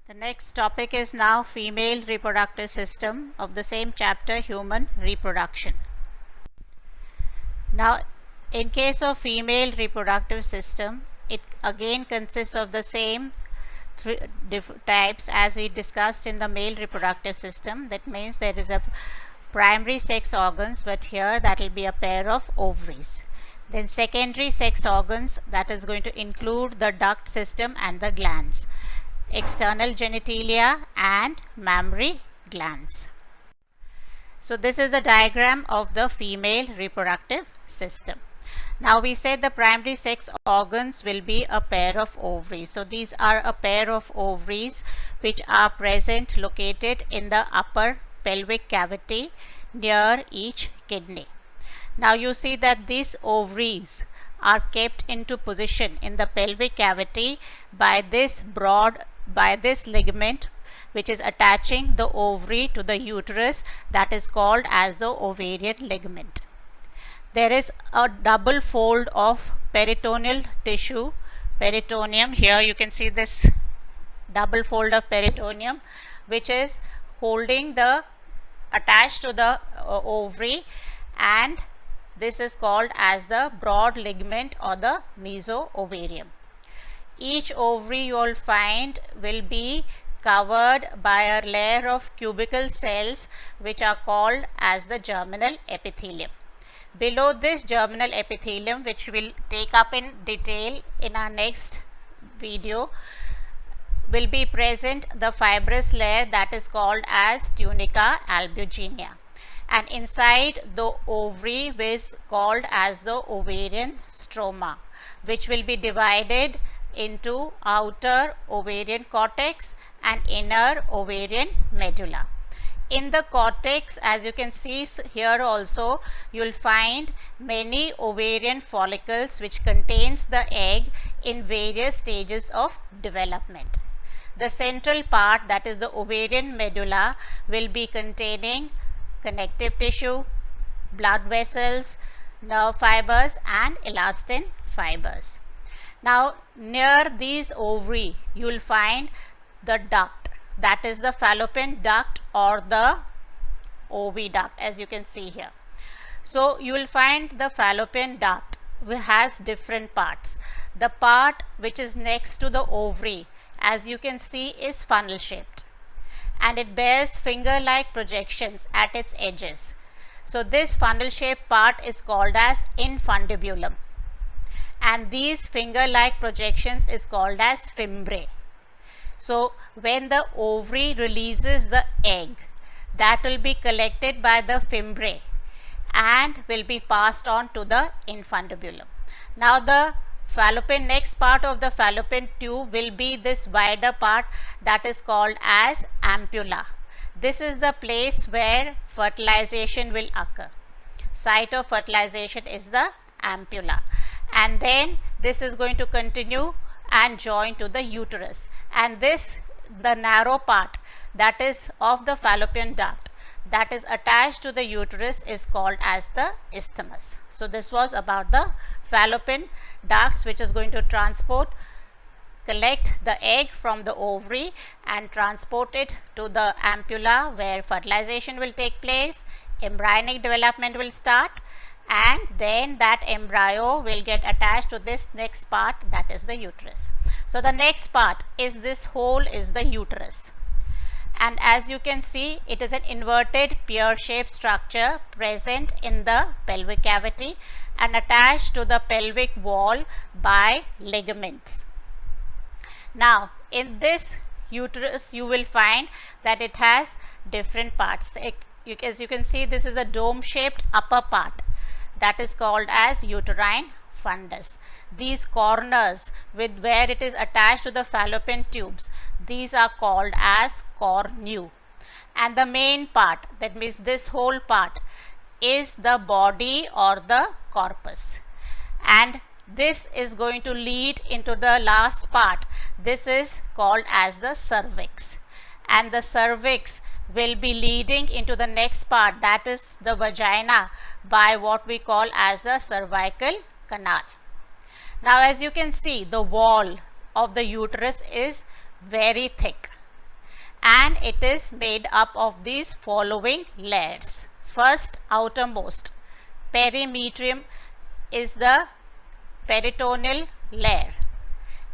The next topic is now female reproductive system of the same chapter, human reproduction. Now, in case of female reproductive system, it again consists of the same three types as we discussed in the male reproductive system. That means there is a primary sex organs, but here that will be a pair of ovaries. Then secondary sex organs, that is going to include the duct system and the glands, external genitalia and mammary glands. So this is the diagram of the female reproductive system. Now we said the primary sex organs will be a pair of ovaries. So these are a pair of ovaries which are present located in the upper pelvic cavity near each kidney. Now you see that these ovaries are kept into position in the pelvic cavity by this ligament which is attaching the ovary to the uterus, that is called as the ovarian ligament. There is a double fold of peritoneal tissue, peritoneum. Here you can see this double fold of peritoneum which is holding the attached to the ovary, and this is called as the broad ligament or the mesoovarium. Each ovary you will find will be covered by a layer of cubical cells which are called as the germinal epithelium. Below this germinal epithelium, which we'll take up in detail in our next video, will be present the fibrous layer that is called as tunica albuginea, and inside the ovary is called as the ovarian stroma, which will be divided into outer ovarian cortex and inner ovarian medulla. In the cortex, as you can see here also, you will find many ovarian follicles which contains the egg in various stages of development. The central part, that is the ovarian medulla, will be containing connective tissue, blood vessels, nerve fibers and elastin fibers. Now near these ovary you will find the duct, that is the fallopian duct or the oviduct, as you can see here. So you will find the fallopian duct which has different parts. The part which is next to the ovary, as you can see, is funnel shaped and it bears finger like projections at its edges. So this funnel shaped part is called as infundibulum, and these finger like projections is called as fimbriae. So when the ovary releases the egg, that will be collected by the fimbriae and will be passed on to the infundibulum. Now the next part of the fallopian tube will be this wider part that is called as ampulla. This is the place where fertilization will occur. Site of fertilization is the ampulla, and then this is going to continue and join to the uterus, and this, the narrow part that is of the fallopian duct that is attached to the uterus, is called as the isthmus. So this was about the fallopian ducts which is going to collect the egg from the ovary and transport it to the ampulla where fertilization will take place, embryonic development will start, and then that embryo will get attached to this next part, that is the uterus. So the next part is this hole is the uterus, and as you can see, it is an inverted pear shaped structure present in the pelvic cavity and attached to the pelvic wall by ligaments. Now in this uterus you will find that it has different parts. As you can see, this is a dome shaped upper part that is called as uterine fundus. These corners with where it is attached to the fallopian tubes, these are called as cornu, and the main part, that means this whole part, is the body or the corpus, and this is going to lead into the last part. This is called as the cervix, and the cervix will be leading into the next part, that is the vagina, by what we call as the cervical canal. Now as you can see, the wall of the uterus is very thick. and it is made up of these following layers. First, outermost perimetrium is the peritoneal layer.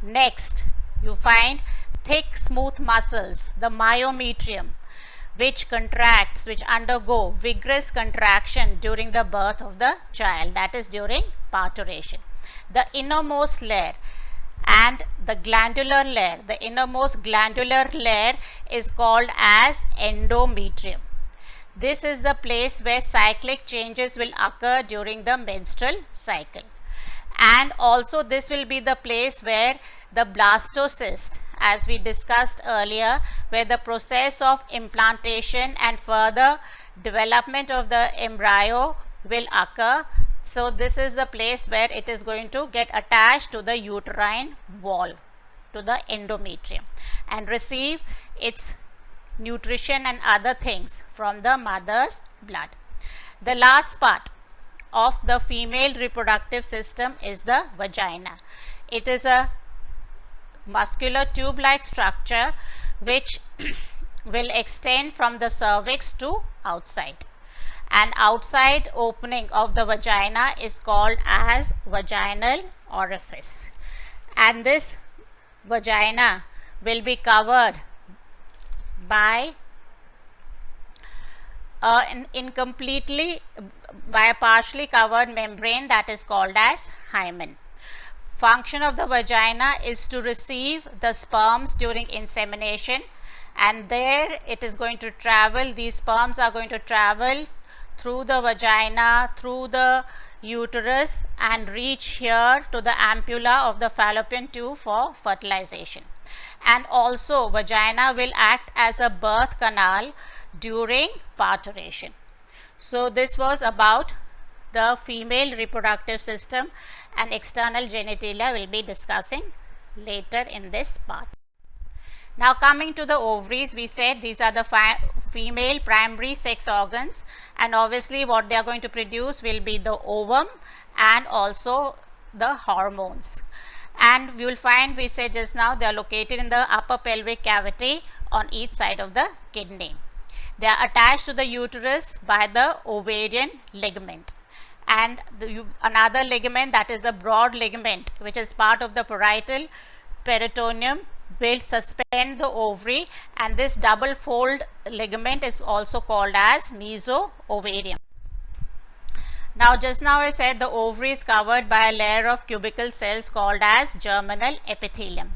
Next, you find thick smooth muscles, the myometrium, which contracts, which undergo vigorous contraction during the birth of the child, that is during parturition. The innermost layer and the glandular layer, the innermost glandular layer is called as endometrium. This is the place where cyclic changes will occur during the menstrual cycle. And also this will be the place where the blastocyst, as we discussed earlier, where the process of implantation and further development of the embryo will occur. So this is the place where it is going to get attached to the uterine wall, to the endometrium, and receive its nutrition and other things from the mother's blood. The last part of the female reproductive system is the vagina. It is a muscular tube-like structure which will extend from the cervix to outside. An outside opening of the vagina is called as vaginal orifice, and this vagina will be covered by by a partially covered membrane that is called as hymen. Function of the vagina is to receive the sperms during insemination, and there it is going to travel, these sperms are going to travel through the vagina, through the uterus, and reach here to the ampulla of the fallopian tube for fertilization. And also vagina will act as a birth canal during parturition. So this was about the female reproductive system, and external genitalia will be discussing later in this part. Now coming to the ovaries, we said these are the female primary sex organs, and obviously what they are going to produce will be the ovum and also the hormones. And we will find, we said just now, they are located in the upper pelvic cavity on each side of the kidney. They are attached to the uterus by the ovarian ligament, and another ligament, that is the broad ligament, which is part of the parietal peritoneum, will suspend the ovary, and this double fold ligament is also called as meso-ovarium. Now just now I said the ovary is covered by a layer of cubical cells called as germinal epithelium.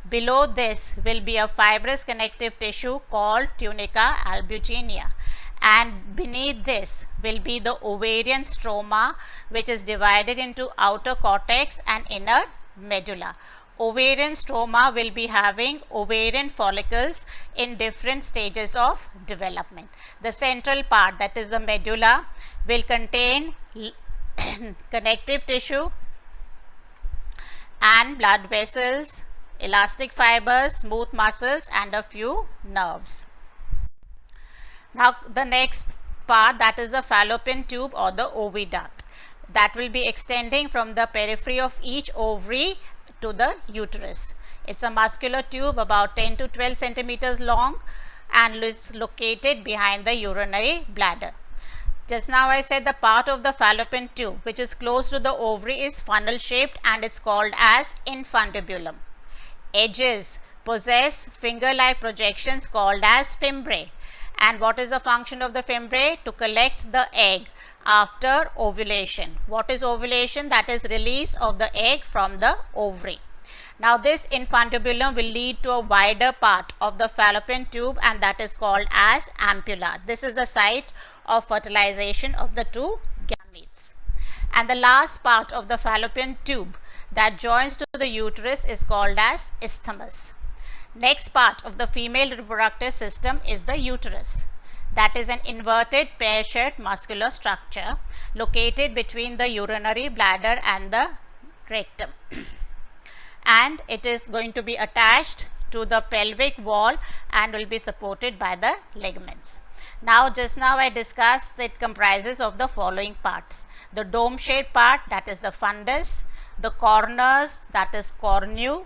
Below this will be a fibrous connective tissue called tunica albuginea, and beneath this will be the ovarian stroma, which is divided into outer cortex and inner medulla. Ovarian stroma will be having ovarian follicles in different stages of development. The central part, that is the medulla, will contain connective tissue and blood vessels, elastic fibers, smooth muscles, and a few nerves. Now the next part, that is the fallopian tube or the oviduct, that will be extending from the periphery of each ovary to the uterus. It's a muscular tube about 10 to 12 centimeters long and is located behind the urinary bladder. Just now I said the part of the fallopian tube which is close to the ovary is funnel shaped, and it's called as infundibulum. Edges possess finger-like projections called as fimbriae. And what is the function of the fimbriae? To collect the egg after ovulation. What is ovulation? That is release of the egg from the ovary. Now this infundibulum will lead to a wider part of the fallopian tube, and that is called as ampulla. This is the site of fertilization of the two gametes. And the last part of the fallopian tube that joins to the uterus is called as isthmus. Next part of the female reproductive system is the uterus. That is an inverted pear-shaped muscular structure located between the urinary bladder and the rectum. And it is going to be attached to the pelvic wall and will be supported by the ligaments. Now just now I discussed it comprises of the following parts: the dome shaped part, that is the fundus; the corners, that is cornu;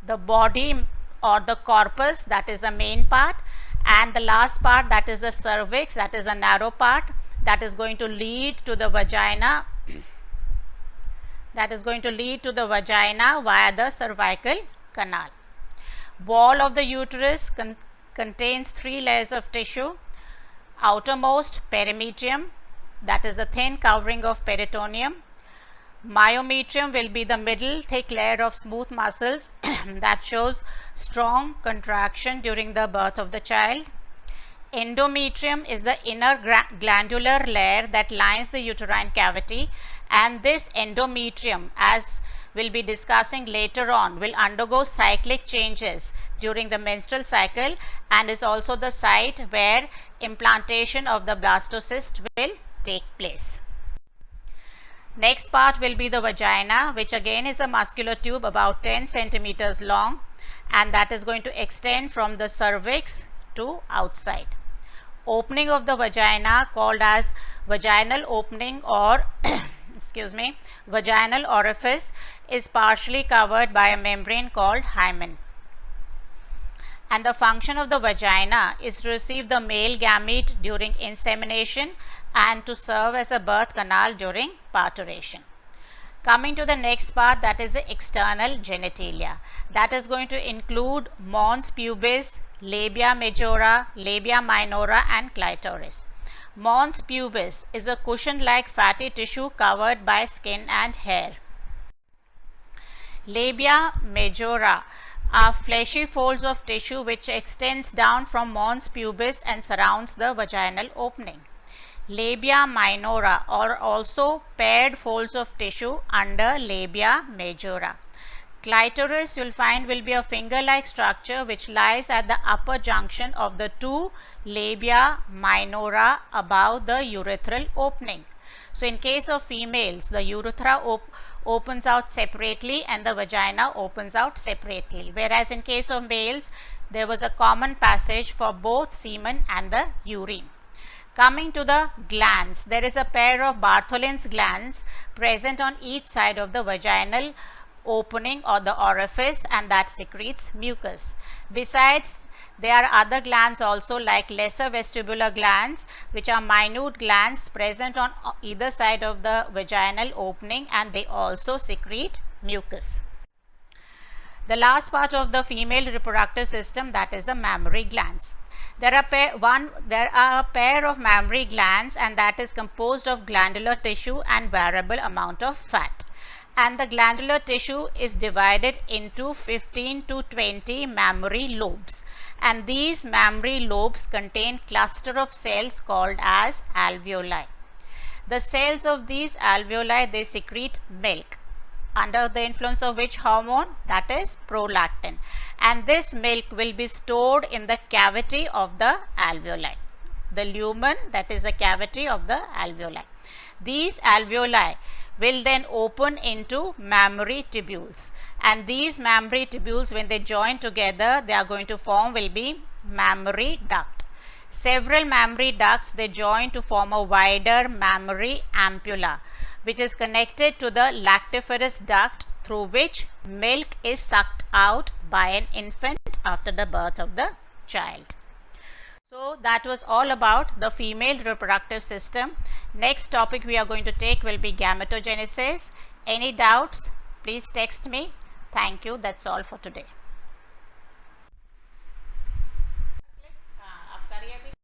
the body or the corpus, that is the main part, and the last part, that is the cervix, that is the narrow part, that is going to lead to the vagina, via the cervical canal. Wall of the uterus contains 3 layers of tissue. Outermost, perimetrium, that is the thin covering of peritoneum. Myometrium will be the middle thick layer of smooth muscles that shows strong contraction during the birth of the child. Endometrium is the inner glandular layer that lines the uterine cavity, and this endometrium, as we'll be discussing later on, will undergo cyclic changes during the menstrual cycle and is also the site where implantation of the blastocyst will take place. Next part will be the vagina, which again is a muscular tube about 10 centimeters long, and that is going to extend from the cervix to outside. Opening of the vagina, called as vaginal opening or vaginal orifice, is partially covered by a membrane called hymen. And the function of the vagina is to receive the male gamete during insemination and to serve as a birth canal during parturition. Coming to the next part, that is the external genitalia. That is going to include mons pubis, labia majora, labia minora and clitoris. Mons pubis is a cushion-like fatty tissue covered by skin and hair. Labia majora are fleshy folds of tissue which extends down from mons pubis and surrounds the vaginal opening. Labia minora are also paired folds of tissue under labia majora. Clitoris, you will find, will be a finger-like structure which lies at the upper junction of the 2 labia minora above the urethral opening. So, in case of females, the urethra opens out separately and the vagina opens out separately, whereas in case of males, there was a common passage for both semen and the urine. Coming to the glands, there is a pair of Bartholin's glands present on each side of the vaginal opening or the orifice, and that secretes mucus. Besides, there are other glands also, like lesser vestibular glands, which are minute glands present on either side of the vaginal opening, and they also secrete mucus. The last part of the female reproductive system, that is the mammary glands. There are a pair of mammary glands, and that is composed of glandular tissue and variable amount of fat. And the glandular tissue is divided into 15 to 20 mammary lobes, and these mammary lobes contain cluster of cells called as alveoli. The cells of these alveoli, they secrete milk, under the influence of which hormone? That is prolactin, and this milk will be stored in the cavity of the alveoli, the lumen, that is the cavity of the alveoli. These alveoli will then open into mammary tubules, and these mammary tubules, when they join together, they are going to form will be mammary duct. Several mammary ducts, they join to form a wider mammary ampulla, which is connected to the lactiferous duct through which milk is sucked out by an infant after the birth of the child. So that was all about the female reproductive system. Next topic we are going to take will be gametogenesis. Any doubts, please text me. Thank you. That's all for today.